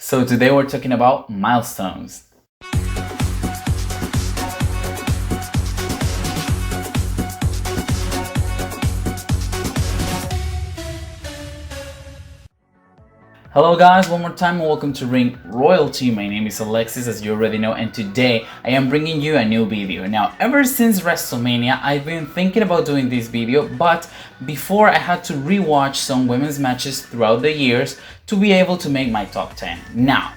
So today we're talking about milestones. Hello guys, one more time and welcome to Ring Royalty. My name is Alexis, as you already know, and today I am bringing you a new video. Now, ever since Wrestlemania, I've been thinking about doing this video, but before I had to rewatch some women's matches throughout the years to be able to make my top 10. Now,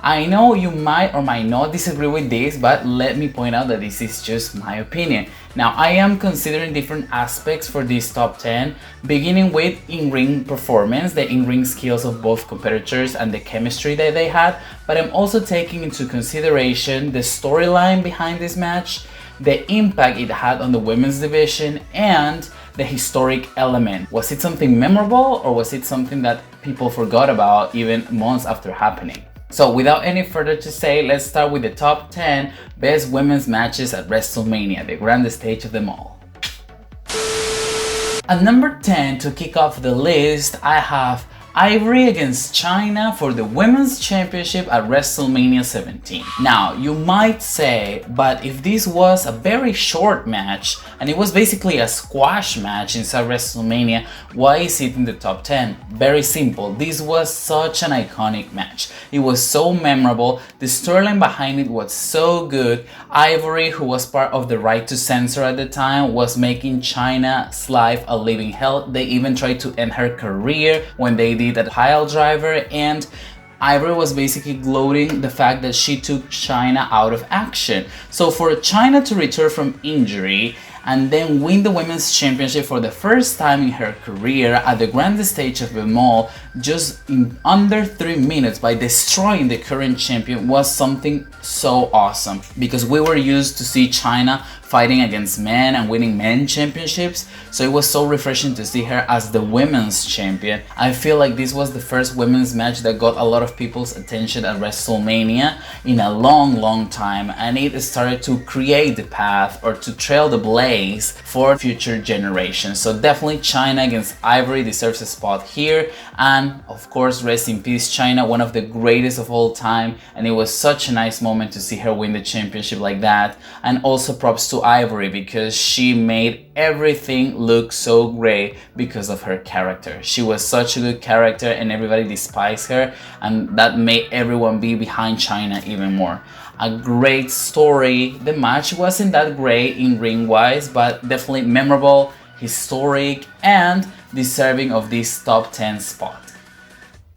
I know you might or might not disagree with this, but let me point out that this is just my opinion. Now, I am considering different aspects for this top 10, beginning with in-ring performance, the in-ring skills of both competitors and the chemistry that they had, but I'm also taking into consideration the storyline behind this match, the impact it had on the women's division, and the historic element. Was it something memorable, or was it something that people forgot about even months after happening? So without any further to say, let's start with the top 10 best women's matches at Wrestlemania, the grandest stage of them all. At number 10, to kick off the list, I have Ivory against Chyna for the Women's Championship at Wrestlemania 17. Now, you might say, but if this was a very short match, and it was basically a squash match inside WrestleMania, why is it in the top 10? Very simple, this was such an iconic match. It was so memorable, the storyline behind it was so good. Ivory, who was part of the Right to Censor at the time, was making Chyna's life a living hell. They even tried to end her career when they did that pile driver, and Ivory was basically gloating the fact that she took Chyna out of action. So for Chyna to return from injury and then win the Women's Championship for the first time in her career at the grandest stage of them all, just in under 3 minutes by destroying the current champion, was something so awesome, because we were used to see Chyna fighting against men and winning men championships, so it was so refreshing to see her as the women's champion. I feel like this was the first women's match that got a lot of people's attention at WrestleMania in a long time, and it started to create the path or to trail the blaze for future generations. So definitely Chyna against Ivory deserves a spot here, and of course rest in peace Chyna, one of the greatest of all time, and it was such a nice moment to see her win the championship like that. And also props to Ivory, because she made everything look so great because of her character. She was such a good character and everybody despised her, and that made everyone be behind Chyna even more. A great story. The match wasn't that great in ring wise, but definitely memorable, historic, and deserving of this top 10 spot.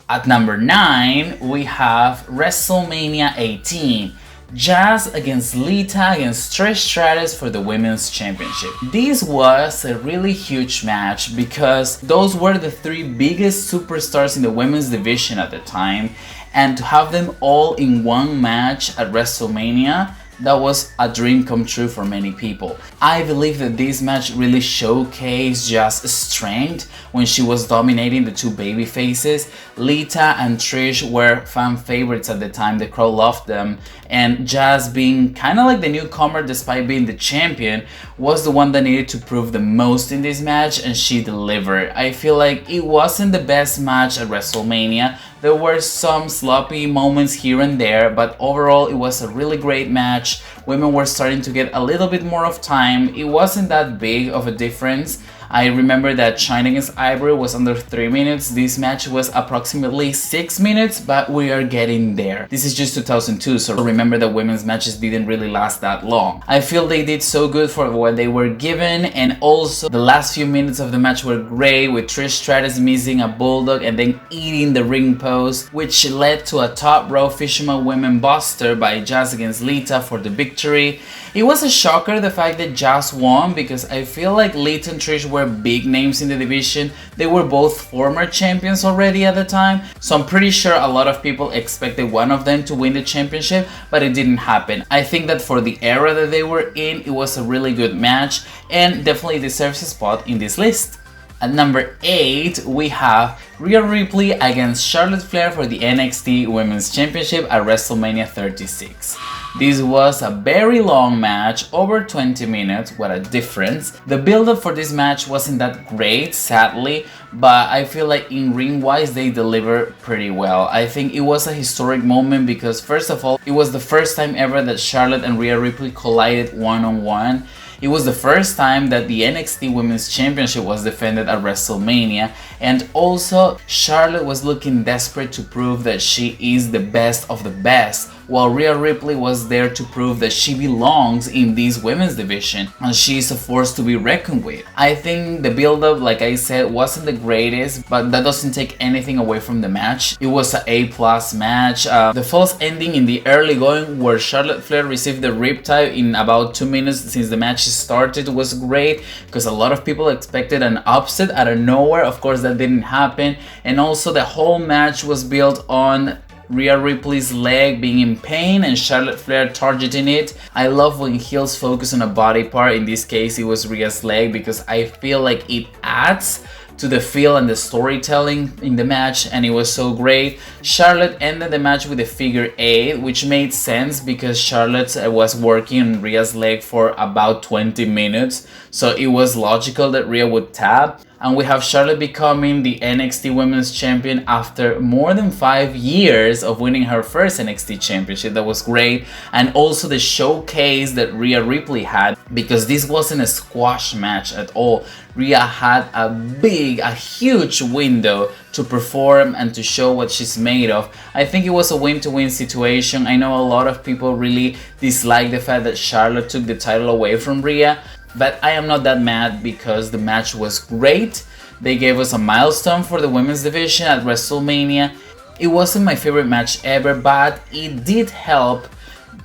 At number 9, we have WrestleMania 18. Jazz against Lita against Trish Stratus for the Women's Championship. This was a really huge match because those were the 3 biggest superstars in the women's division at the time, and to have them all in one match at WrestleMania, that was a dream come true for many people. I believe that this match really showcased Jazz's strength when she was dominating the 2 baby faces. Lita and Trish were fan favorites at the time, the crowd loved them, and Jazz, being kind of like the newcomer despite being the champion, was the one that needed to prove the most in this match, and she delivered. I feel like it wasn't the best match at WrestleMania. There were some sloppy moments here and there, but overall it was a really great match. Women were starting to get a little bit more of time. It wasn't that big of a difference. I remember that Chyna against Ivory was under 3 minutes. This match was approximately 6 minutes, but we are getting there. This is just 2002, so remember that women's matches didn't really last that long. I feel they did so good for what they were given, and also the last few minutes of the match were great, with Trish Stratus missing a bulldog and then eating the ring post, which led to a top row Fisherman Women Buster by Jazz against Lita for the victory. It was a shocker the fact that Jazz won, because I feel like Lita and Trish were big names in the division. They were both former champions already at the time, so I'm pretty sure a lot of people expected one of them to win the championship, but it didn't happen. I think that for the era that they were in, it was a really good match and definitely deserves a spot in this list. At number 8, we have Rhea Ripley against Charlotte Flair for the NXT Women's Championship at WrestleMania 36. This was a very long match, over 20 minutes, what a difference. The build-up for this match wasn't that great, sadly, but I feel like in ring-wise they deliver pretty well. I think it was a historic moment because first of all, it was the first time ever that Charlotte and Rhea Ripley collided one-on-one. It was the first time that the NXT Women's Championship was defended at WrestleMania, and also Charlotte was looking desperate to prove that she is the best of the best, while Rhea Ripley was there to prove that she belongs in this women's division and she is a force to be reckoned with. I think the build-up, like I said, wasn't the greatest, but that doesn't take anything away from the match. It was an A+ match. The false ending in the early going where Charlotte Flair received the riptide in about 2 minutes since the match started was great because a lot of people expected an upset out of nowhere. Of course that didn't happen, and also the whole match was built on Rhea Ripley's leg being in pain and Charlotte Flair targeting it. I love when heels focus on a body part. In this case it was Rhea's leg because I feel like it adds to the feel and the storytelling in the match, and it was so great. Charlotte ended the match with a figure 8, which made sense because Charlotte was working on Rhea's leg for about 20 minutes, so it was logical that Rhea would tap. And we have Charlotte becoming the NXT Women's Champion after more than 5 years of winning her first NXT Championship. That was great. And also the showcase that Rhea Ripley had, because this wasn't a squash match at all. Rhea had a huge window to perform and to show what she's made of. I think it was a win-to-win situation. I know a lot of people really dislike the fact that Charlotte took the title away from Rhea, but I am not that mad because the match was great. They gave us a milestone for the women's division at WrestleMania. It wasn't my favorite match ever, but it did help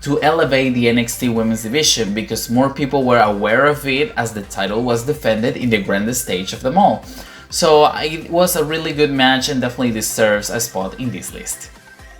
to elevate the NXT women's division because more people were aware of it as the title was defended in the grandest stage of them all. So it was a really good match and definitely deserves a spot in this list.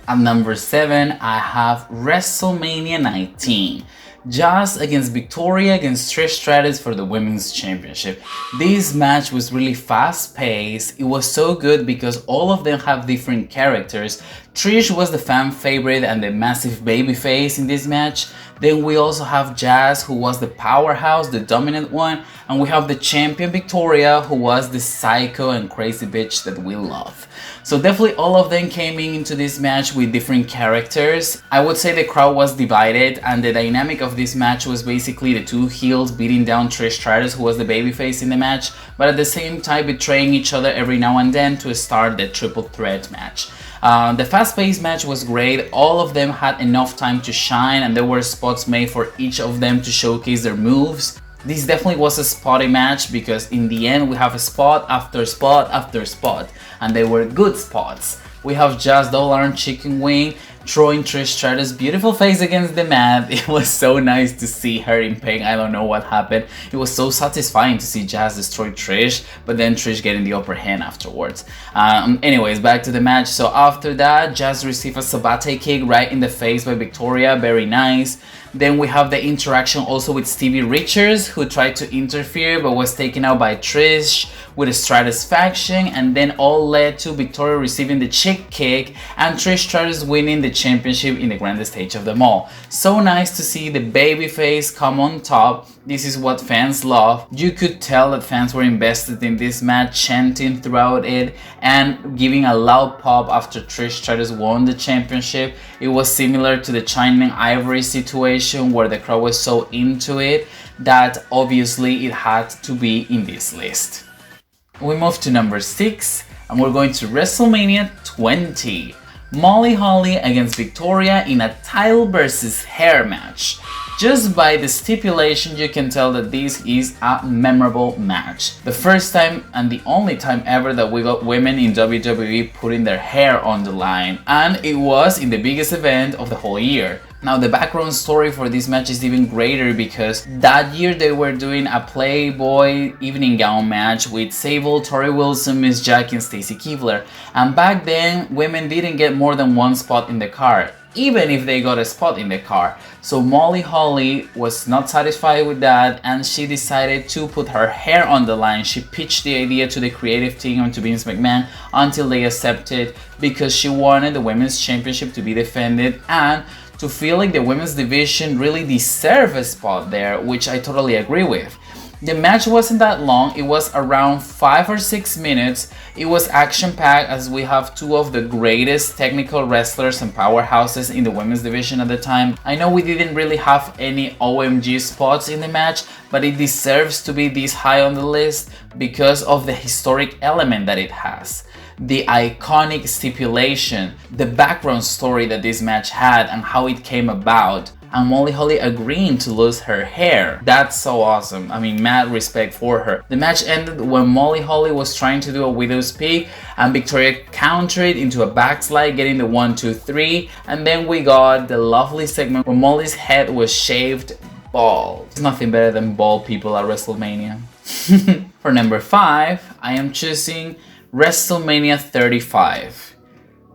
At number 7, I have WrestleMania 19. Jazz against Victoria against Trish Stratus for the Women's Championship. This match was really fast paced. It was so good because all of them have different characters. Trish was the fan favorite and the massive babyface in this match. Then we also have Jazz, who was the powerhouse, the dominant one, and we have the champion Victoria, who was the psycho and crazy bitch that we love. So definitely all of them came into this match with different characters. I would say the crowd was divided, and the dynamic of this match was basically the two heels beating down Trish Stratus, who was the babyface in the match, but at the same time betraying each other every now and then to start the triple threat match. The fast-paced match was great. All of them had enough time to shine, and there were spots made for each of them to showcase their moves. This definitely was a spotty match because in the end we have a spot after spot after spot, and they were good spots. We have Jazz Double Arm Chicken Wing throwing Trish Stratus' beautiful face against the mat. It was so nice to see her in pain. I don't know what happened. It was so satisfying to see Jazz destroy Trish, but then Trish getting the upper hand afterwards. Anyways, back to the match. So after that, Jazz received a sabate kick right in the face by Victoria. Very nice. Then we have the interaction also with Stevie Richards, who tried to interfere but was taken out by Trish with a Stratus faction, and then all led to Victoria receiving the chick kick and Trish Stratus winning the championship in the grandest stage of them all. So nice to see the babyface come on top. This is what fans love. You could tell that fans were invested in this match, chanting throughout it and giving a loud pop after Trish Stratus won the championship. It was similar to the China Ivory situation where the crowd was so into it that obviously it had to be in this list. We move to number 6 and we're going to WrestleMania 20. Molly Holly against Victoria in a title versus hair match. Just by the stipulation you can tell that this is a memorable match. The first time and the only time ever that we got women in WWE putting their hair on the line, and it was in the biggest event of the whole year. Now the background story for this match is even greater because that year they were doing a Playboy evening gown match with Sable, Tori Wilson, Miss Jackie and Stacy Keibler, and back then women didn't get more than one spot in the card, even if they got a spot in the car. So Molly Holly was not satisfied with that and she decided to put her hair on the line. She pitched the idea to the creative team and to Vince McMahon until they accepted, because she wanted the women's championship to be defended and to feel like the women's division really deserved a spot there, which I totally agree with. The match wasn't that long, it was around 5 or 6 minutes. It was action-packed as we have two of the greatest technical wrestlers and powerhouses in the women's division at the time. I know we didn't really have any OMG spots in the match, but it deserves to be this high on the list because of the historic element that it has. The iconic stipulation, the background story that this match had and how it came about, and Molly Holly agreeing to lose her hair. That's so awesome. I mean, mad respect for her. The match ended when Molly Holly was trying to do a widow's peak and Victoria countered into a backslide, getting the 1, 2, 3, and then we got the lovely segment where Molly's head was shaved bald. There's nothing better than bald people at Wrestlemania. For number 5, I am choosing Wrestlemania 35.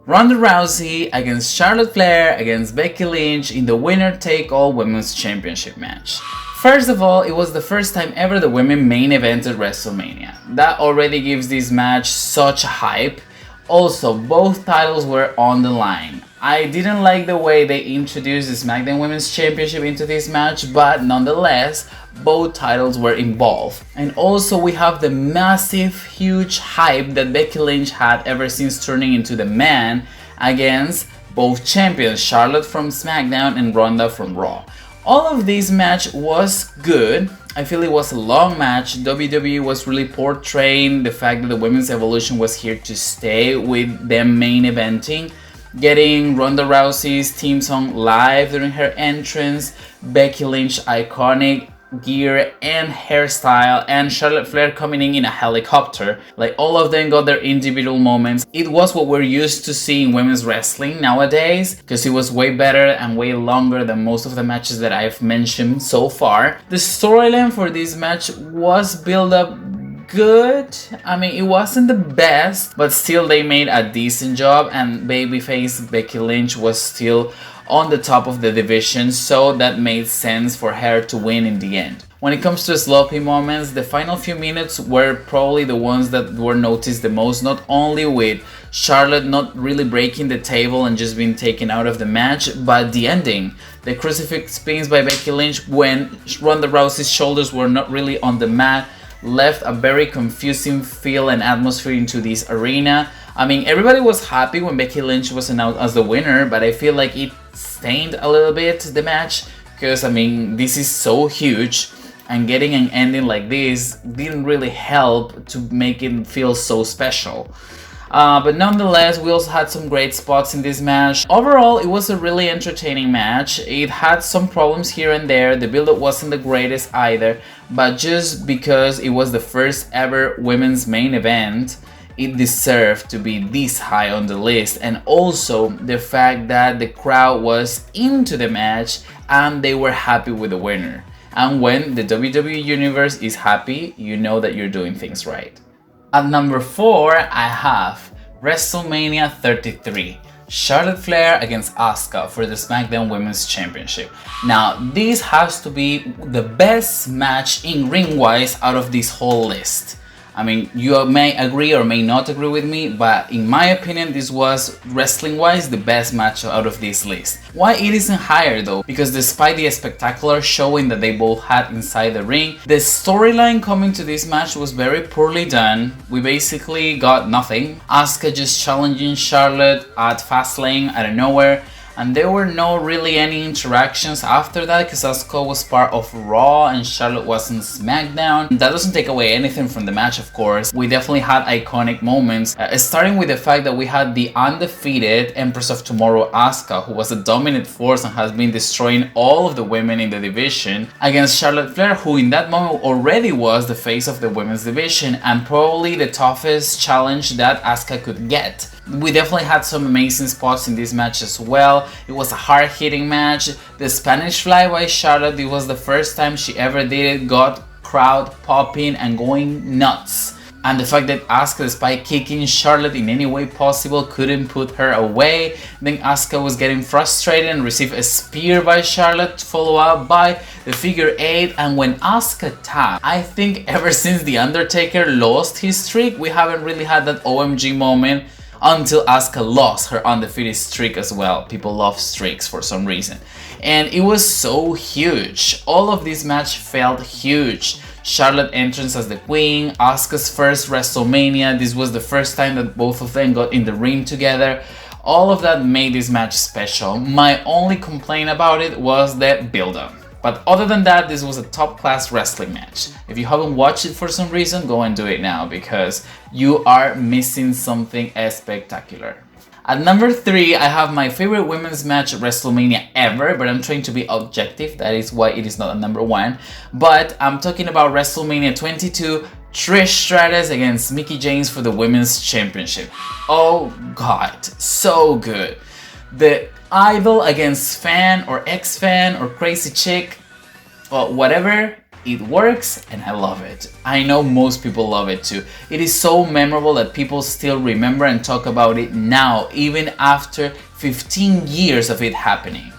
Ronda Rousey against Charlotte Flair against Becky Lynch in the winner-take-all women's championship match. First of all, it was the first time ever the women main evented WrestleMania. That already gives this match such hype. Also, both titles were on the line. I didn't like the way they introduced the SmackDown Women's Championship into this match, but nonetheless, both titles were involved. And also we have the massive, huge hype that Becky Lynch had ever since turning into the man against both champions, Charlotte from SmackDown and Ronda from Raw. All of this match was good. I feel it was a long match. WWE was really portraying the fact that the women's evolution was here to stay with them main eventing. Getting Ronda Rousey's theme song live during her entrance, Becky Lynch iconic gear and hairstyle, and Charlotte Flair coming in a helicopter. Like, all of them got their individual moments. It was what we're used to seeing women's wrestling nowadays, because it was way better and way longer than most of the matches that I've mentioned so far. The storyline for this match was built up good. I mean, it wasn't the best, but still they made a decent job, and babyface Becky Lynch was still on the top of the division, so that made sense for her to win in the end. When it comes to sloppy moments, the final few minutes were probably the ones that were noticed the most, not only with Charlotte not really breaking the table and just being taken out of the match, but the ending. The crucifix spins by Becky Lynch when Ronda Rousey's shoulders were not really on the mat left a very confusing feel and atmosphere into this arena. I mean, everybody was happy when Becky Lynch was announced as the winner, but I feel like it stained a little bit the match, because I mean, this is so huge, and getting an ending like this didn't really help to make it feel so special. But nonetheless, we also had some great spots in this match. Overall, it was a really entertaining match. It had some problems here and there. The build-up wasn't the greatest either, but just because it was the first ever women's main event, it deserved to be this high on the list. And also the fact that the crowd was into the match and they were happy with the winner. And when the WWE Universe is happy, you know that you're doing things right. At number 4, I have WrestleMania 33. Charlotte Flair against Asuka for the SmackDown Women's Championship. Now, this has to be the best match in ring-wise out of this whole list. I mean, you may agree or may not agree with me, but in my opinion, this was, wrestling-wise, the best match out of this list. Why it isn't higher though? Because despite the spectacular showing that they both had inside the ring, the storyline coming to this match was very poorly done. We basically got nothing. Asuka just challenging Charlotte at Fastlane out of nowhere. And there were no really any interactions after that, because Asuka was part of Raw and Charlotte was on SmackDown. That doesn't take away anything from the match, of course. We definitely had iconic moments, starting with the fact that we had the undefeated Empress of Tomorrow Asuka, who was a dominant force and has been destroying all of the women in the division, against Charlotte Flair, who in that moment already was the face of the women's division and probably the toughest challenge that Asuka could get. We definitely had some amazing spots in this match as well. It was a hard-hitting match. The Spanish Fly by Charlotte, it was the first time she ever did it, got crowd popping and going nuts. And the fact that Asuka, despite kicking Charlotte in any way possible, couldn't put her away. Then Asuka was getting frustrated and received a spear by Charlotte, followed up by the figure 8. And when Asuka tapped, I think ever since The Undertaker lost his streak, we haven't really had that OMG moment until Asuka lost her undefeated streak as well. People love streaks for some reason. And it was so huge. All of this match felt huge. Charlotte entrance as the queen, Asuka's first WrestleMania. This was the first time that both of them got in the ring together. All of that made this match special. My only complaint about it was the build-up. But other than that, this was a top-class wrestling match. If you haven't watched it for some reason, go and do it now because you are missing something spectacular. At number 3, I have my favorite women's match at WrestleMania ever, but I'm trying to be objective. That is why it is not at number 1. But I'm talking about WrestleMania 22, Trish Stratus against Mickie James for the Women's Championship. Oh god, so good. The idol against fan or ex-fan or crazy chick, or whatever, it works and I love it. I know most people love it too. It is so memorable that people still remember and talk about it now, even after 15 years of it happening.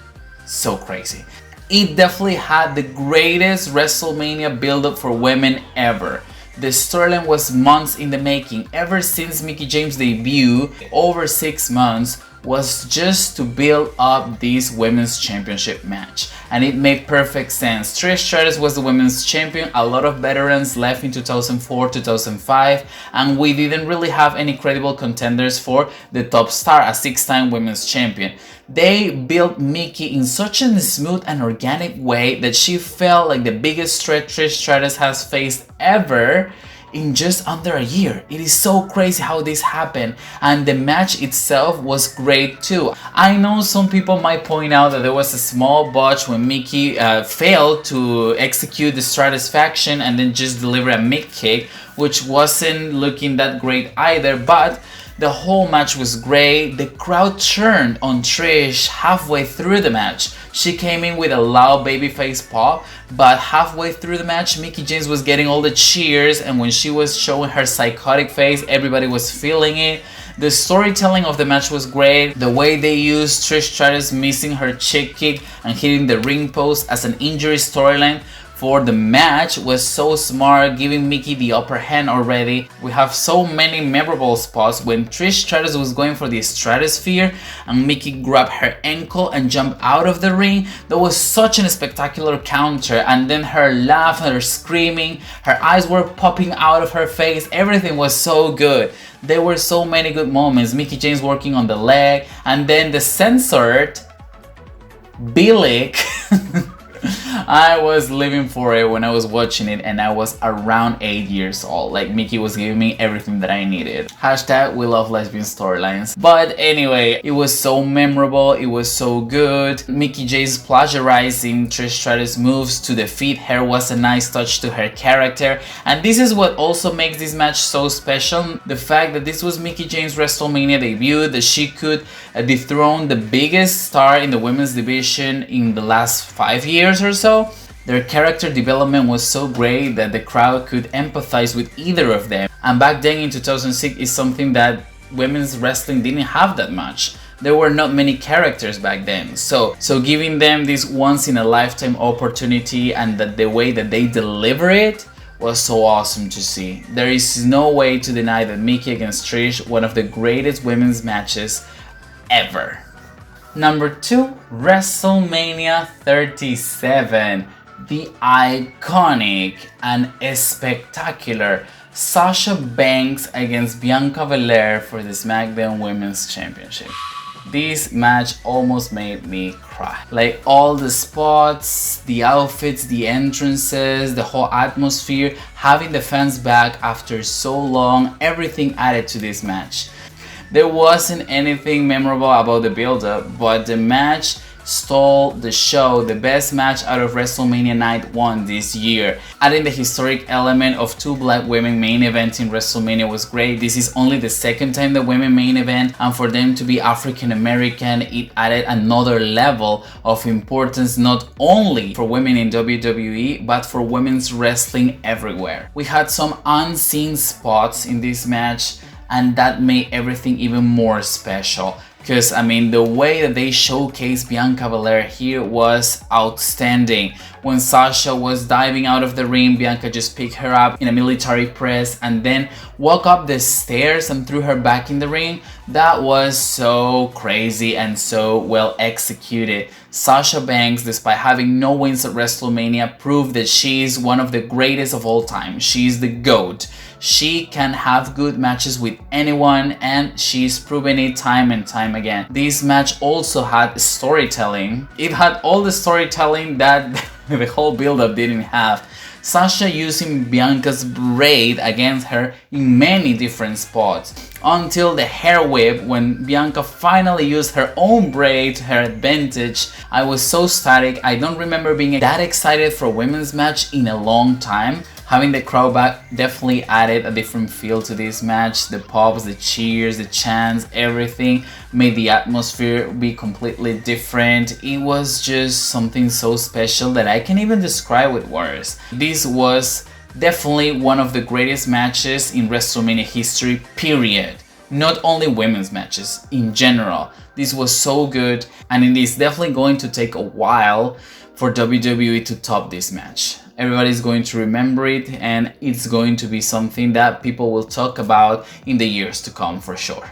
So crazy. It definitely had the greatest WrestleMania build-up for women ever. The storyline was months in the making. Ever since Mickie James' debut, over 6 months, was just to build up this women's championship match. And it made perfect sense. Trish Stratus was the women's champion, a lot of veterans left in 2004, 2005, and we didn't really have any credible contenders for the top star, a 6-time women's champion. They built Mickie in such a smooth and organic way that she felt like the biggest threat Trish Stratus has faced ever in just under a year. It is so crazy how this happened, and the match itself was great too. I know some people might point out that there was a small botch when Mickie failed to execute the Stratus faction and then just deliver a mid kick, which wasn't looking that great either, but the whole match was great. The crowd turned on Trish halfway through the match. She came in with a loud babyface pop, but halfway through the match, Mickie James was getting all the cheers, and when she was showing her psychotic face, everybody was feeling it. The storytelling of the match was great. The way they used Trish Stratus missing her chick kick and hitting the ring post as an injury storyline for the match was so smart, giving Mickie the upper hand already. We have so many memorable spots when Trish Stratus was going for the stratosphere and Mickie grabbed her ankle and jumped out of the ring. That was such a spectacular counter, and then her laugh, her screaming, her eyes were popping out of her face. Everything was so good. There were so many good moments. Mickie James working on the leg, and then the censored B-Lick. I was living for it when I was watching it, and I was around 8 years old. Like, Mickie was giving me everything that I needed. Hashtag we love lesbian storylines. But anyway, it was so memorable, it was so good. Mickie James plagiarizing Trish Stratus moves to defeat her was a nice touch to her character, and this is what also makes this match so special. The fact that this was Mickie James' WrestleMania debut, that she could dethrone the biggest star in the women's division in the last 5 years or so. Their character development was so great that the crowd could empathize with either of them. And back then in 2006 is something that women's wrestling didn't have that much. There were not many characters back then. So giving them this once in a lifetime opportunity, and that the way that they deliver it was so awesome to see. There is no way to deny that Mickie against Trish, one of the greatest women's matches ever. Number 2, WrestleMania 37. The iconic and spectacular Sasha Banks against Bianca Belair for the SmackDown Women's Championship. This match almost made me cry. Like, all the spots, the outfits, the entrances, the whole atmosphere, having the fans back after so long, everything added to this match. There wasn't anything memorable about the build-up, but the match stole the show. The best match out of WrestleMania Night 1 this year. Adding the historic element of 2 black women main eventing WrestleMania was great. This is only the second time the women main event, and for them to be African American, it added another level of importance, not only for women in WWE, but for women's wrestling everywhere. We had some unseen spots in this match, and that made everything even more special. Because I mean, the way that they showcased Bianca Belair here was outstanding. When Sasha was diving out of the ring, Bianca just picked her up in a military press and then walked up the stairs and threw her back in the ring. That was so crazy and so well executed. Sasha Banks, despite having no wins at WrestleMania, proved that she is one of the greatest of all time. She's the GOAT. She can have good matches with anyone, and she's proven it time and time again. This match also had storytelling. It had all the storytelling that the whole build-up didn't have. Sasha using Bianca's braid against her in many different spots, until the hair whip when Bianca finally used her own braid to her advantage. I was so ecstatic. I don't remember being that excited for a women's match in a long time. Having the crowd back definitely added a different feel to this match. The pops, the cheers, the chants, everything made the atmosphere be completely different. It was just something so special that I can't even describe with words. This was definitely one of the greatest matches in WrestleMania history, period. Not only women's matches, in general. This was so good, and it is definitely going to take a while for WWE to top this match. Everybody's going to remember it, and it's going to be something that people will talk about in the years to come for sure.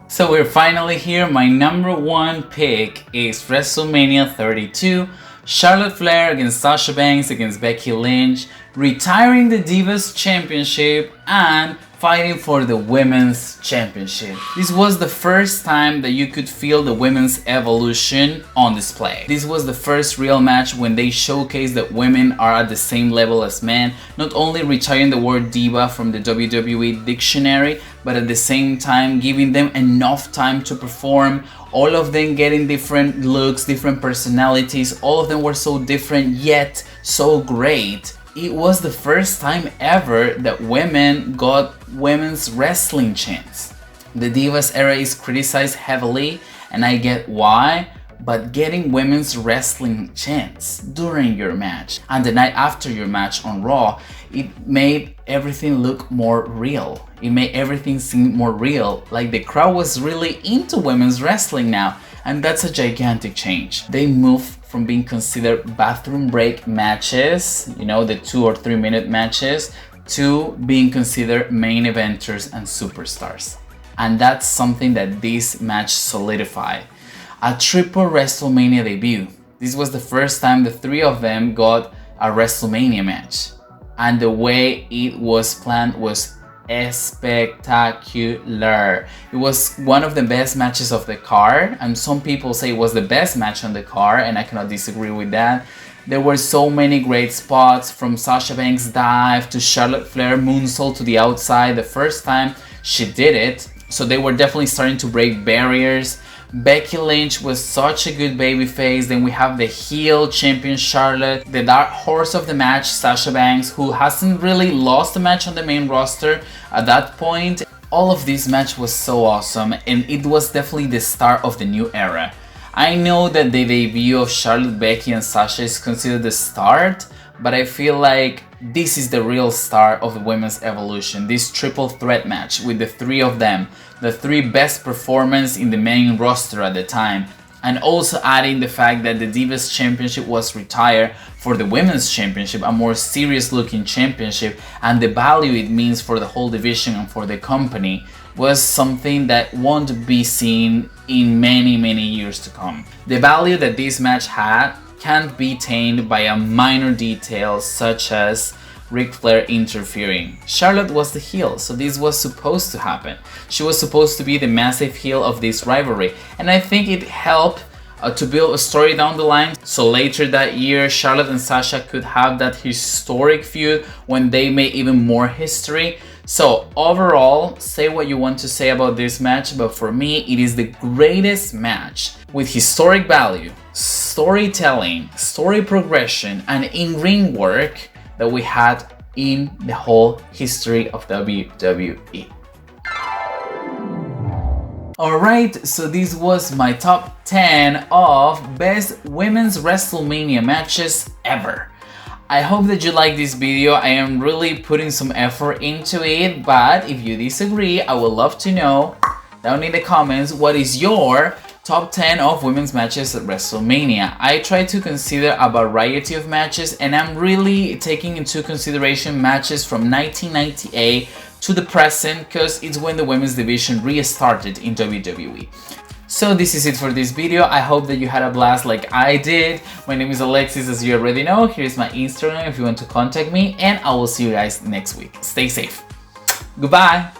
So we're finally here. My number one pick is WrestleMania 32. Charlotte Flair against Sasha Banks against Becky Lynch, retiring the Divas Championship and fighting for the Women's Championship. This was the first time that you could feel the women's evolution on display. This was the first real match when they showcased that women are at the same level as men, not only retiring the word diva from the WWE dictionary, but at the same time giving them enough time to perform. All of them getting different looks, different personalities. All of them were so different yet so great. It was the first time ever that women got women's wrestling chants. The Divas era is criticized heavily, and I get why, but getting women's wrestling chants during your match and the night after your match on Raw, it made everything look more real. It made everything seem more real, like the crowd was really into women's wrestling now, and that's a gigantic change. They moved from being considered bathroom break matches, you know, the 2 or 3 minute matches, to being considered main eventers and superstars. And that's something that this match solidified. A triple WrestleMania debut. This was the first time the three of them got a WrestleMania match. And the way it was planned was spectacular. It was one of the best matches of the card, and some people say it was the best match on the card, and I cannot disagree with that. There were so many great spots, from Sasha Banks' dive to Charlotte Flair moonsault to the outside the first time she did it. So they were definitely starting to break barriers. Becky Lynch was such a good babyface. Then we have the heel champion Charlotte, the dark horse of the match Sasha Banks, who hasn't really lost a match on the main roster at that point. All of this match was so awesome, and it was definitely the start of the new era. I know that the debut of Charlotte, Becky and Sasha is considered the start, but I feel like this is the real start of the women's evolution. This triple threat match with the three of them, the three best performers in the main roster at the time, and also adding the fact that the Divas Championship was retired for the Women's Championship, a more serious looking championship, and the value it means for the whole division and for the company was something that won't be seen in many years to come. The value that this match had can't be tamed by a minor detail such as Ric Flair interfering. Charlotte was the heel, so this was supposed to happen. She was supposed to be the massive heel of this rivalry, and I think it helped to build a story down the line, so later that year Charlotte and Sasha could have that historic feud when they made even more history. So overall, say what you want to say about this match, but for me it is the greatest match with historic value, storytelling, story progression, and in-ring work that we had in the whole history of WWE. Alright, so this was my top 10 of best women's WrestleMania matches ever. I hope that you like this video. I am really putting some effort into it, but if you disagree, I would love to know. down in the comments what is your top 10 of women's matches at WrestleMania. I try to consider a variety of matches, and I'm really taking into consideration matches from 1998 to the present, because it's when the women's division restarted in WWE. So this is it for this video. I hope that you had a blast like I did. My name is Alexis, as you already know. Here's my Instagram if you want to contact me, and I will see you guys next week. Stay safe. Goodbye.